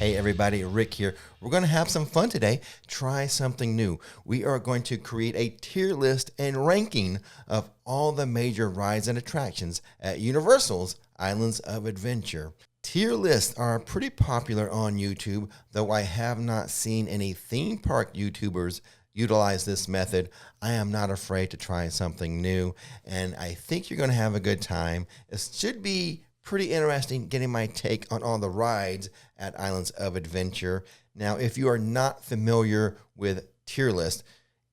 Hey everybody, Rick here. We're going to have some fun today. Try something new. We are going to create a tier list and ranking of all the major rides and attractions at Universal's Islands of Adventure. Tier lists are pretty popular on YouTube, though I have not seen any theme park YouTubers utilize this method. I am not afraid to try something new, and I think you're going to have a good time. It should be pretty interesting getting my take on all the rides at Islands of Adventure. Now, if you are not familiar with tier lists,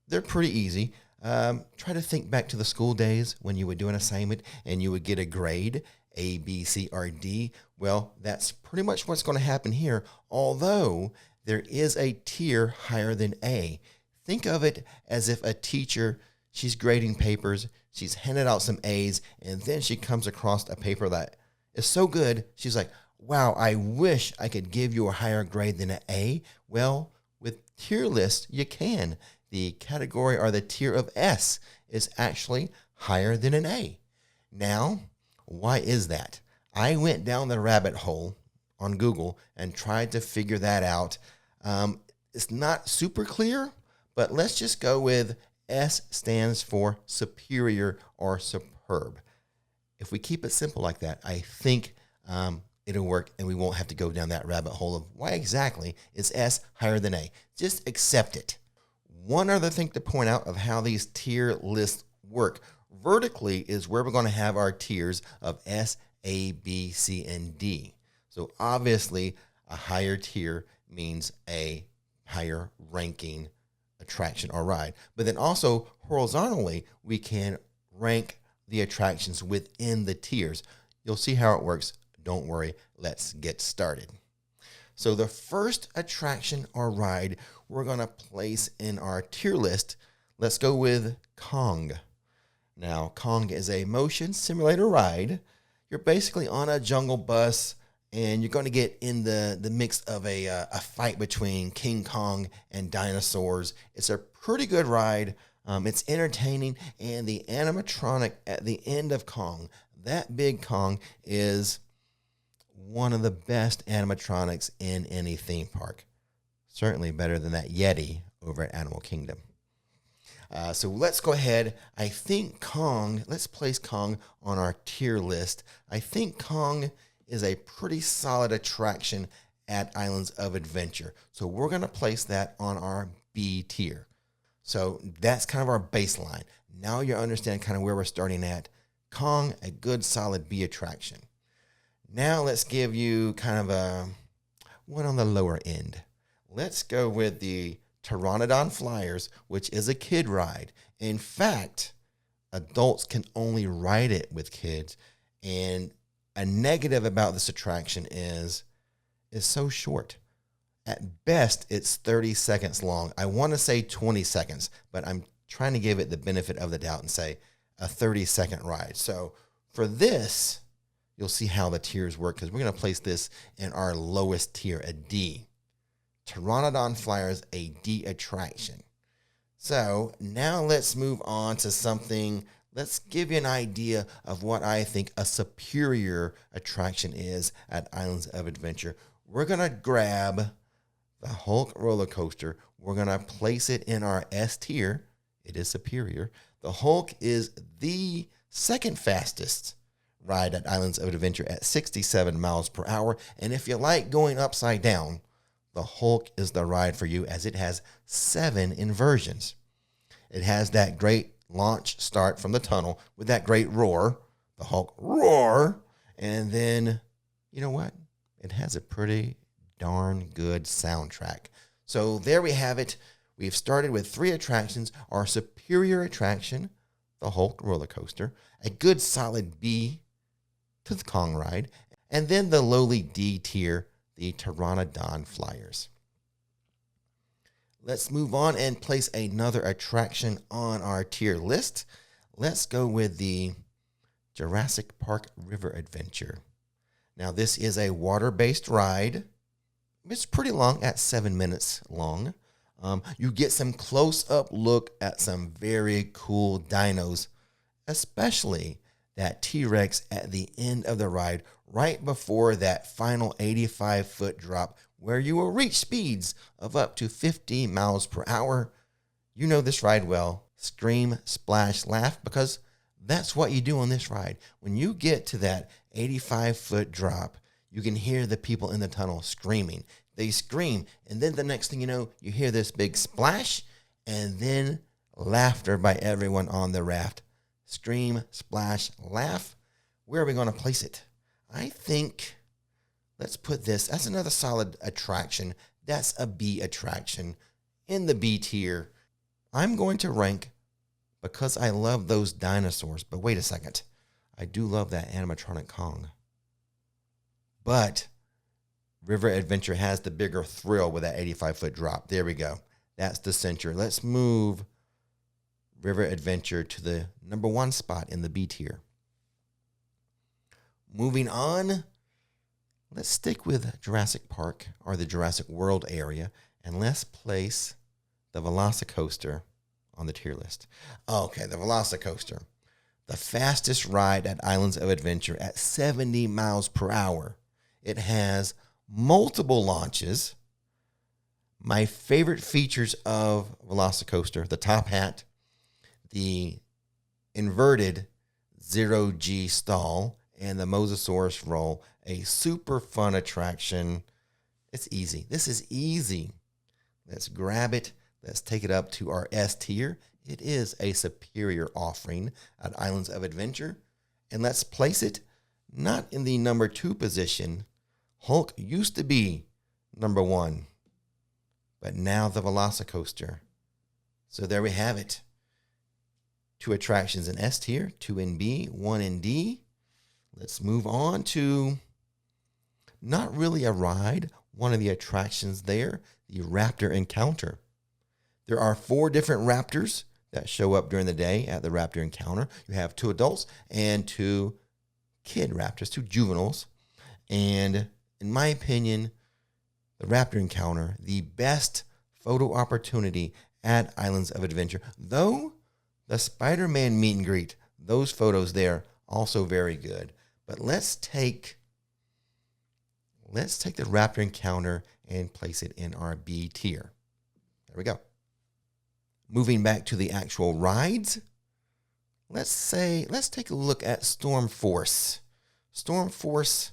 they're pretty easy. Try to think back to the school days when you would do an assignment and you would get a grade, A, B, C, or D. Well, that's pretty much what's going to happen here, although there is a tier higher than A. Think of it as if a teacher, she's grading papers, she's handed out some A's, and then she comes across a paper that is so good, she's like, wow, I wish I could give you a higher grade than an A. Well, with tier lists, you can. The category or the tier of S is actually higher than an A. Now, why is that? I went down the rabbit hole on Google and tried to figure that out. It's not super clear, but let's just go with S stands for superior or superb. If we keep it simple like that, I think it'll work and we won't have to go down that rabbit hole of why exactly is S higher than A. Just accept it. One other thing to point out of how these tier lists work. Vertically is where we're going to have our tiers of S, A, B, C, and D. So obviously a higher tier means a higher ranking attraction or ride. But then also horizontally, we can rank the attractions within the tiers. You'll see how it works. Don't worry. Let's get started. So the first attraction or ride we're going to place in our tier list, let's go with Kong. Now, Kong is a motion simulator ride. You're basically on a jungle bus, and you're going to get in the mix of a fight between King Kong and dinosaurs. It's a pretty good ride. It's entertaining, and the animatronic at the end of Kong, that big Kong, is one of the best animatronics in any theme park. Certainly better than that Yeti over at Animal Kingdom. So let's go ahead. I think Kong, let's place Kong on our tier list. I think Kong is a pretty solid attraction at Islands of Adventure. So we're going to place that on our B tier. So that's kind of our baseline. Now you understand kind of where we're starting at. Kong, a good solid B attraction. Now let's give you kind of a one on the lower end. Let's go with the Pteranodon Flyers, which is a kid ride. In fact, adults can only ride it with kids. And a negative about this attraction is it's so short. At best, it's 30 seconds long. I want to say 20 seconds, but I'm trying to give it the benefit of the doubt and say a 30-second ride. So for this, you'll see how the tiers work because we're going to place this in our lowest tier, a D. Pteranodon Flyers, a D attraction. So now let's move on to something. Let's give you an idea of what I think a superior attraction is at Islands of Adventure. We're going to grab the Hulk roller coaster. We're going to place it in our S tier. It is superior. The Hulk is the second fastest ride at Islands of Adventure at 67 miles per hour. And if you like going upside down, the Hulk is the ride for you as it has 7 inversions. It has that great launch start from the tunnel with that great roar, the Hulk roar. And then, you know what? It has a pretty darn good soundtrack. So there we have it. We've started with 3 attractions. Our superior attraction, the Hulk roller coaster, a good solid B to the Kong ride, and then the lowly D tier, the Pteranodon Flyers. Let's move on and place another attraction on our tier list. Let's go with the Jurassic Park River Adventure. Now, this is a water-based ride. It's pretty long, at 7 minutes long. You get some close-up look at some very cool dinos, especially that T-Rex at the end of the ride right before that final 85-foot drop where you will reach speeds of up to 50 miles per hour. You know this ride well. Scream, splash, laugh, because that's what you do on this ride. When you get to that 85-foot drop, you can hear the people in the tunnel screaming. They scream, and then the next thing you know, you hear this big splash, and then laughter by everyone on the raft. Scream, splash, laugh. Where are we going to place it? I think, let's put this, that's another solid attraction. That's a B attraction in the B tier. I'm going to rank, because I love those dinosaurs, but wait a second. I do love that animatronic Kong. But River Adventure has the bigger thrill with that 85-foot drop. There we go. That's the center. Let's move River Adventure to the number 1 spot in the B tier. Moving on, let's stick with Jurassic Park, or the Jurassic World area, and let's place the Velocicoaster on the tier list. Okay, the Velocicoaster. The fastest ride at Islands of Adventure at 70 miles per hour. It has multiple launches. My favorite features of Velocicoaster, the top hat, the inverted 0G stall, and the Mosasaurus roll. A super fun attraction. It's easy. This is easy. Let's grab it. Let's take it up to our S tier. It is a superior offering at Islands of Adventure. And let's place it not in the number 2 position. Hulk used to be number 1, but now the Velocicoaster. So there we have it. 2 attractions in S tier, 2 in B, 1 in D. Let's move on to not really a ride, one of the attractions there, the Raptor Encounter. There are 4 different raptors that show up during the day at the Raptor Encounter. You have 2 adults and 2 kid raptors, 2 juveniles. And in my opinion, the Raptor Encounter, the best photo opportunity at Islands of Adventure. Though the Spider-Man meet and greet, those photos there, also very good. But let's take the Raptor Encounter and place it in our B tier. There we go. Moving back to the actual rides, let's take a look at Storm Force. Storm Force,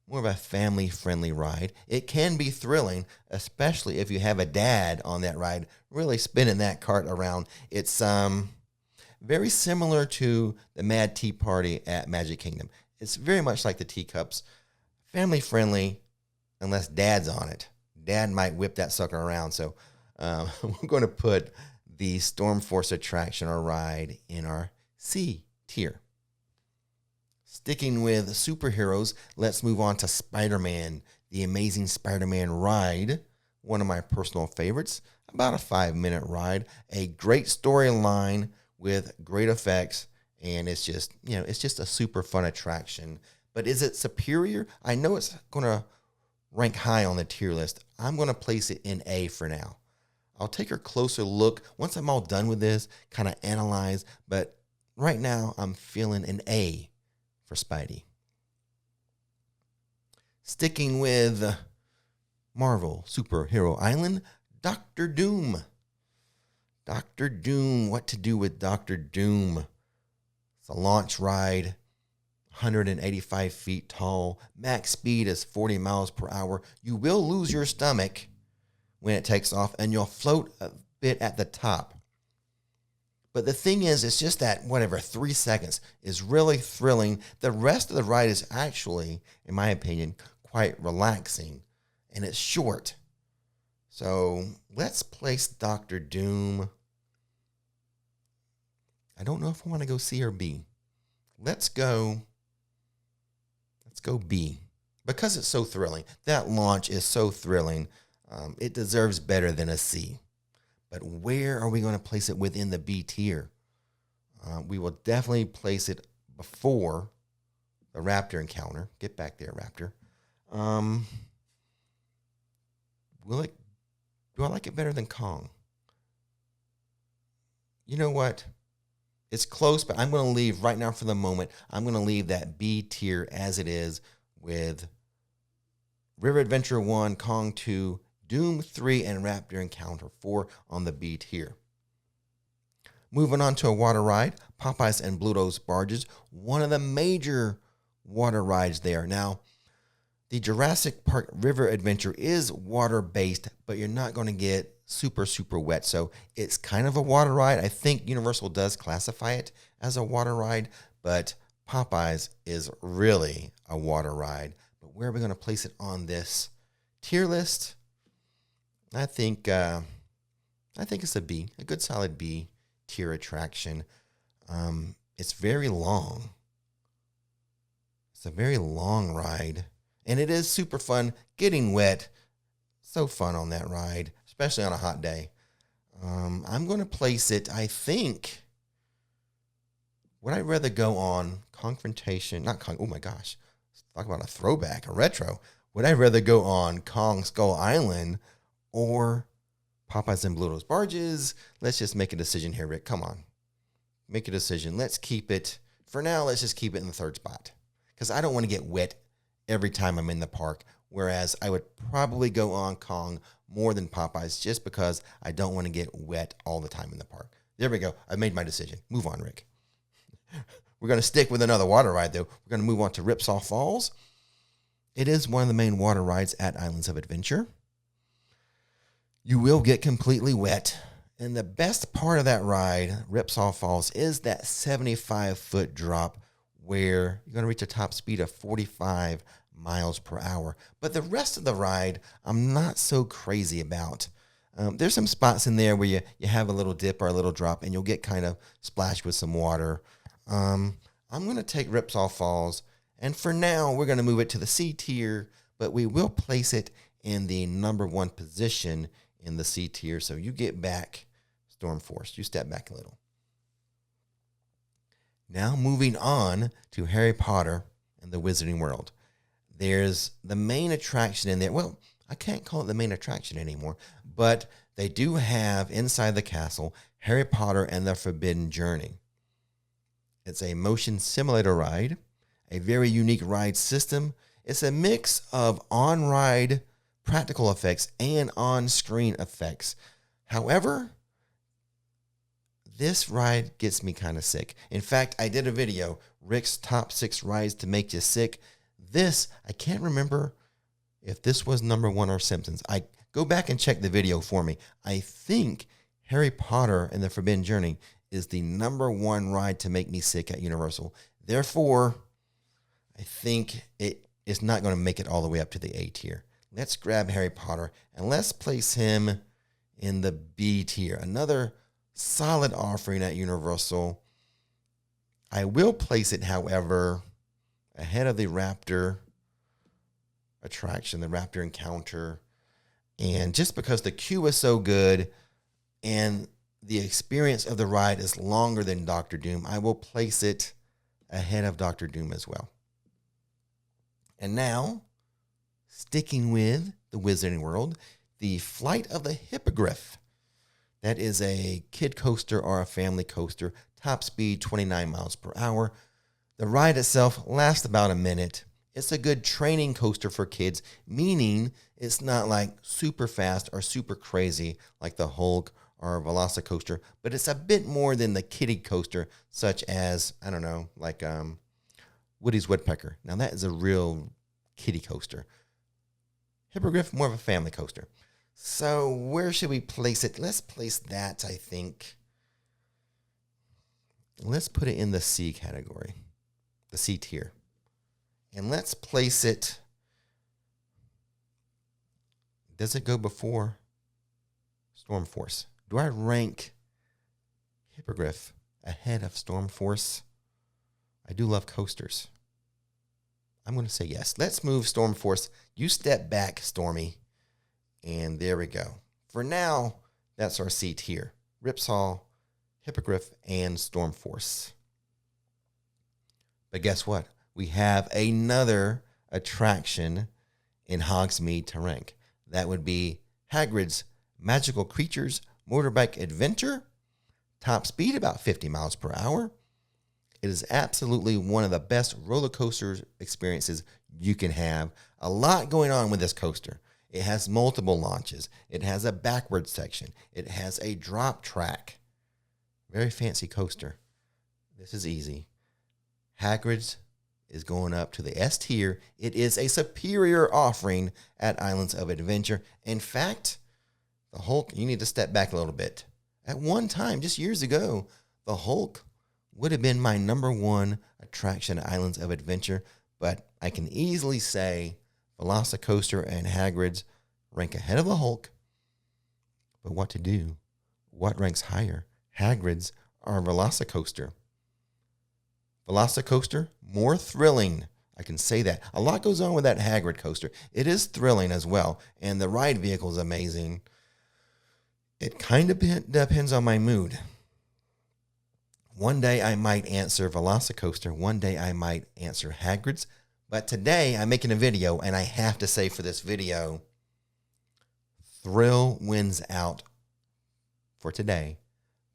more of a family-friendly ride. It can be thrilling, especially if you have a dad on that ride, really spinning that cart around. It's very similar to the Mad Tea Party at Magic Kingdom. It's very much like the teacups. Family-friendly, unless dad's on it. Dad might whip that sucker around, so we're going to put the Storm Force attraction or ride in our C tier. Sticking with superheroes, let's move on to Spider-Man, the Amazing Spider-Man ride. One of my personal favorites, about a 5-minute ride. A great storyline with great effects, and it's just a super fun attraction. But is it superior? I know it's going to rank high on the tier list. I'm going to place it in A for now. I'll take a closer look once I'm all done with this, kind of analyze. But right now, I'm feeling an A for Spidey. Sticking with Marvel Superhero Island, Doctor Doom. Doctor Doom, what to do with Doctor Doom? It's a launch ride, 185 feet tall. Max speed is 40 miles per hour. You will lose your stomach when it takes off, and you'll float a bit at the top. But the thing is, it's just that, 3 seconds is really thrilling. The rest of the ride is actually, in my opinion, quite relaxing, and it's short. So let's place Doctor Doom. I don't know if I want to go C or B. Let's go B. Because it's so thrilling. That launch is so thrilling. It deserves better than a C. But where are we going to place it within the B tier? We will definitely place it before the Raptor Encounter. Get back there, Raptor. Do I like it better than Kong? You know what? It's close, but I'm going to leave right now for the moment. I'm going to leave that B tier as it is with River Adventure 1, Kong 2, Doom 3, and Raptor Encounter 4 on the B tier. Moving on to a water ride, Popeyes and Bluto's Barges, one of the major water rides there. Now, the Jurassic Park River Adventure is water-based, but you're not going to get super, super wet. So it's kind of a water ride. I think Universal does classify it as a water ride, but Popeyes is really a water ride. But where are we going to place it on this tier list? I think it's a B, a good solid B tier attraction. It's very long. It's a very long ride, and it is super fun. Getting wet, so fun on that ride, especially on a hot day. I'm going to place it, I think, would I rather go on Confrontation, oh my gosh, talk about a throwback, a retro. Would I rather go on Kong Skull Island or Popeyes and Bluto's Barges? Let's just make a decision here, Rick. Come on. Make a decision. Let's keep it, for now, let's just keep it in the third spot. Because I don't want to get wet every time I'm in the park. Whereas I would probably go on Kong more than Popeyes just because I don't want to get wet all the time in the park. There we go. I made my decision. Move on, Rick. We're going to stick with another water ride, though. We're going to move on to Ripsaw Falls. It is one of the main water rides at Islands of Adventure. You will get completely wet. And the best part of that ride, Ripsaw Falls, is that 75-foot drop where you're going to reach a top speed of 45 miles per hour. But the rest of the ride, I'm not so crazy about. There's some spots in there where you have a little dip or a little drop, and you'll get kind of splashed with some water. I'm going to take Ripsaw Falls, and for now, we're going to move it to the C tier, but we will place it in the number 1 position in the C tier. So you get back Storm Force. You step back a little. Now moving on to Harry Potter and the Wizarding World. There's the main attraction in there. Well, I can't call it the main attraction anymore, but they do have inside the castle Harry Potter and the Forbidden Journey. It's a motion simulator ride, a very unique ride system. It's a mix of on-ride practical effects and on-screen effects. However, this ride gets me kind of sick. In fact, I did a video, Rick's Top 6 Rides to Make You Sick. This, I can't remember if this was number 1 or Simpsons. I go back and check the video for me. I think Harry Potter and the Forbidden Journey is the number 1 ride to make me sick at Universal. Therefore, I think it is not going to make it all the way up to the A tier. Let's grab Harry Potter and let's place him in the B tier. Another solid offering at Universal. I will place it, however, ahead of the Raptor attraction, the Raptor Encounter. And just because the queue is so good and the experience of the ride is longer than Doctor Doom, I will place it ahead of Doctor Doom as well. And now, sticking with the Wizarding World, the Flight of the Hippogriff. That is a kid coaster or a family coaster, top speed 29 miles per hour. The ride itself lasts about a minute. It's a good training coaster for kids, meaning it's not like super fast or super crazy like the Hulk or Velocicoaster, but it's a bit more than the kiddie coaster, such as, I don't know, like Woody's Woodpecker. Now that is a real kiddie coaster. Hippogriff, more of a family coaster. So where should we place it? Let's place that, I think. Let's put it in the C category, the C tier. And let's place it. Does it go before Storm Force? Do I rank Hippogriff ahead of Storm Force? I do love coasters. I'm going to say yes. Let's move Storm Force. You step back, Stormy. And there we go. For now, that's our C tier. Ripsaw, Hippogriff, and Storm Force. But guess what? We have another attraction in Hogsmeade to rank. That would be Hagrid's Magical Creatures Motorbike Adventure, Top speed about 50 miles per hour. It is absolutely one of the best roller coaster experiences you can have. A lot going on with this coaster. It has multiple launches. It has a backward section. It has a drop track. Very fancy coaster. This is easy. Hagrid's is going up to the S tier. It is a superior offering at Islands of Adventure. In fact, the Hulk, you need to step back a little bit. At one time, just years ago, the Hulk would have been my number one attraction at Islands of Adventure, but I can easily say Velocicoaster and Hagrid's rank ahead of the Hulk. But what to do? What ranks higher? Hagrid's or Velocicoaster? Velocicoaster, more thrilling. I can say that. A lot goes on with that Hagrid coaster. It is thrilling as well, and the ride vehicle is amazing. It kind of depends on my mood. One day I might answer Velocicoaster. One day I might answer Hagrid's. But today I'm making a video, and I have to say for this video, thrill wins out for today.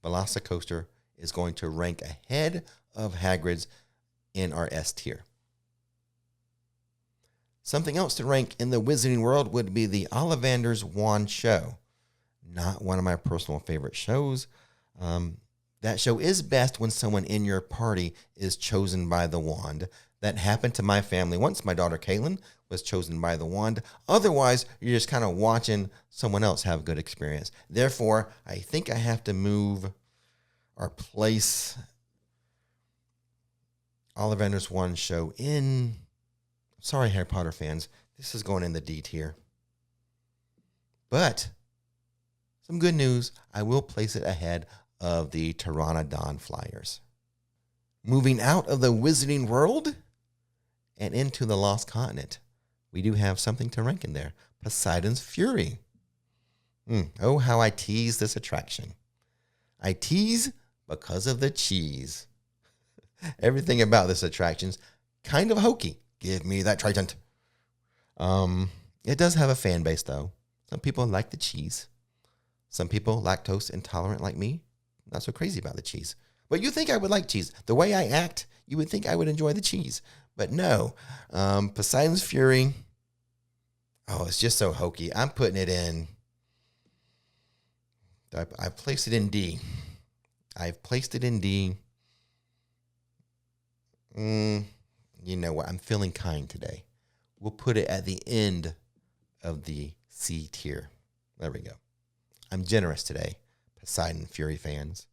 Velocicoaster is going to rank ahead of Hagrid's in our S tier. Something else to rank in the Wizarding World would be the Ollivander's Wand Show. Not one of my personal favorite shows. That show is best when someone in your party is chosen by the wand. That happened to my family once. My daughter Kaylin was chosen by the wand. Otherwise, you're just kind of watching someone else have a good experience. Therefore, I think I have to move or place Ollivander's Wand Show in. Sorry, Harry Potter fans. This is going in the D tier. But some good news. I will place it ahead of the Pteranodon Flyers. Moving out of the Wizarding World and into the Lost Continent, we do have something to rank in there. Poseidon's Fury. Oh, how I tease this attraction. I tease because of the cheese. Everything about this attraction's kind of hokey. Give me that trident. It does have a fan base, though. Some people like the cheese. Some people, lactose intolerant like me, not so crazy about the cheese. But you think I would like cheese. The way I act, you would think I would enjoy the cheese. But no. Poseidon's Fury. Oh, it's just so hokey. I'm putting it in. I placed it in D. I've placed it in D. You know what? I'm feeling kind today. We'll put it at the end of the C tier. There we go. I'm generous today, Poseidon Fury fans.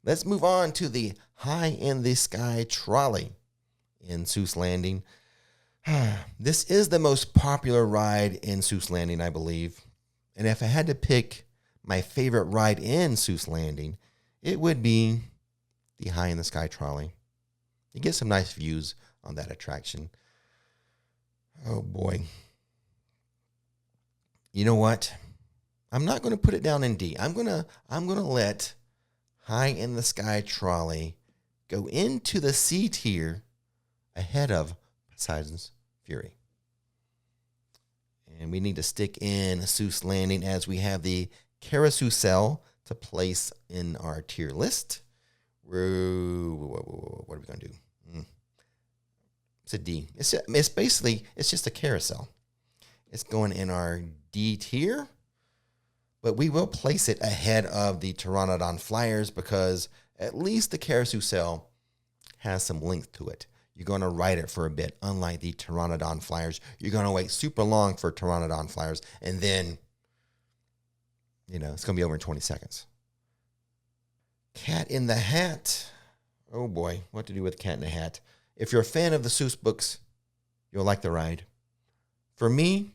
Let's move on to the High in the Sky Trolley in Seuss Landing. This is the most popular ride in Seuss Landing, I believe. And if I had to pick my favorite ride in Seuss Landing, it would be the High in the Sky Trolley. You get some nice views on that attraction. Oh boy. You know what? I'm not going to put it down in D. I'm going to let High in the Sky Trolley go into the C tier ahead of Poseidon's Fury. And we need to stick in Seuss Landing as we have the carousel to place in our tier list. What are we going to do? It's a D. It's basically, it's just a carousel. It's going in our D tier. But we will place it ahead of the Pteranodon Flyers because at least the carousel has some length to it. You're going to ride it for a bit, unlike the Pteranodon Flyers. You're going to wait super long for Pteranodon Flyers, and then, it's going to be over in 20 seconds. Cat in the Hat. Oh boy, what to do with Cat in the Hat. If you're a fan of the Seuss books, you'll like the ride. For me,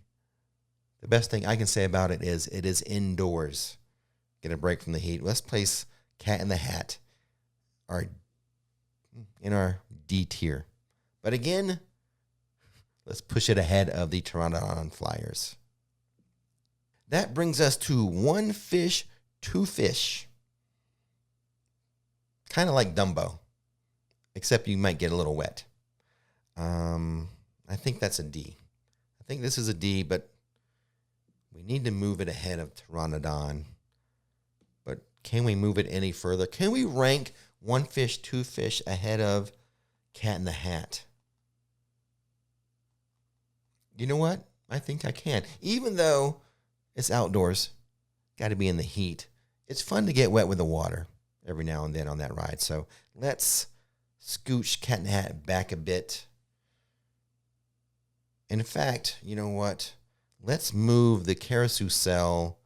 the best thing I can say about it is indoors. Get a break from the heat. Let's place Cat in the Hat in our D tier. But again, let's push it ahead of the Pteranodon Flyers. That brings us to One Fish, Two Fish. Kind of like Dumbo, except you might get a little wet. I think that's a D. I think this is a D, but we need to move it ahead of Pteranodon. But Can we move it any further? Can we rank One Fish, Two Fish ahead of Cat in the Hat? You know what? I think I can. Even though it's outdoors, got to be in the heat. It's fun to get wet with the water every now and then on that ride. So let's scooch Cat in the Hat back a bit. In fact, you know what? Let's move the carousel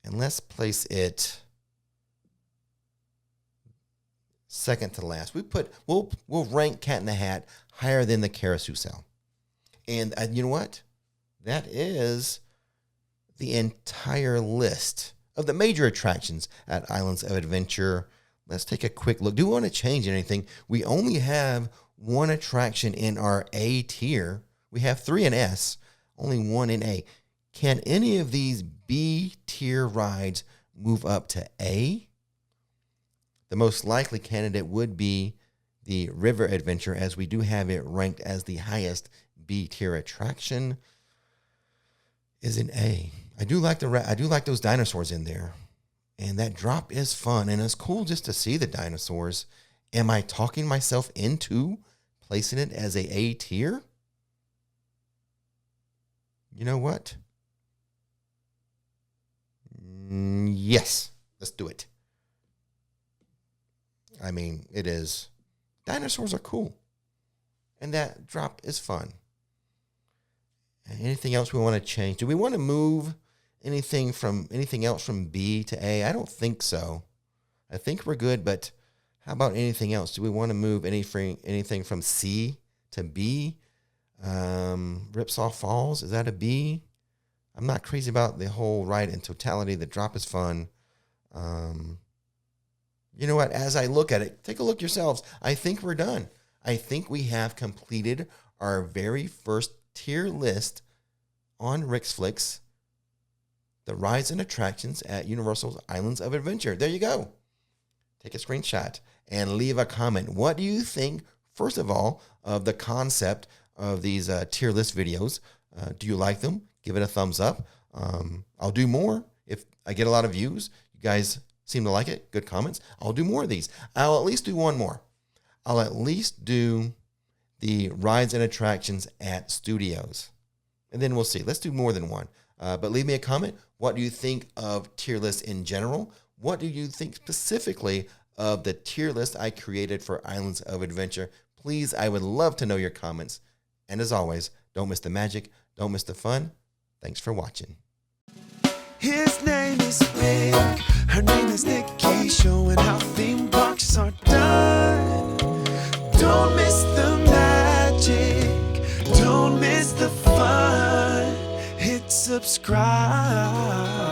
and let's place it second to last. We'll rank Cat in the Hat higher than the carousel. And you know what? That is the entire list of the major attractions at Islands of Adventure. Let's take a quick look. Do we want to change anything? We only have one attraction in our A tier. We have 3 in S, only 1 in A. Can any of these B tier rides move up to A? The most likely candidate would be the River Adventure, as we do have it ranked as the highest B tier attraction. Is in A. I do like those dinosaurs in there, and that drop is fun, and it's cool just to see the dinosaurs. Am I talking myself into placing it as A tier? You know what? Yes, let's do it. I mean, it is. Dinosaurs are cool, and that drop is fun. Anything else we want to change? Do we want to move anything else from B to A? I don't think so. I think we're good, but how about anything else? Do we want to move anything from C to B? Ripsaw Falls, is that a B? I'm not crazy about the whole ride in totality. The drop is fun. You know what? As I look at it, take a look yourselves. I think we're done. I think we have completed our very first tier list on RixFlix, the rides and attractions at Universal's Islands of Adventure. There you go. Take a screenshot and leave a comment. What do you think, first of all, of the concept of these tier list videos? Do you like them? Give it a thumbs up. I'll do more if I get a lot of views. You guys seem to like it. Good comments. I'll do more of these. I'll at least do one more. I'll at least do the rides and attractions at studios. And then we'll see. Let's do more than one. But leave me a comment. What do you think of tier lists in general? What do you think specifically of the tier list I created for Islands of Adventure? Please, I would love to know your comments. And as always, don't miss the magic. Don't miss the fun. Thanks for watching. His name is Rick, her name is Nikki, showing how theme parks are done. Don't miss the magic, don't miss the fun. Hit subscribe.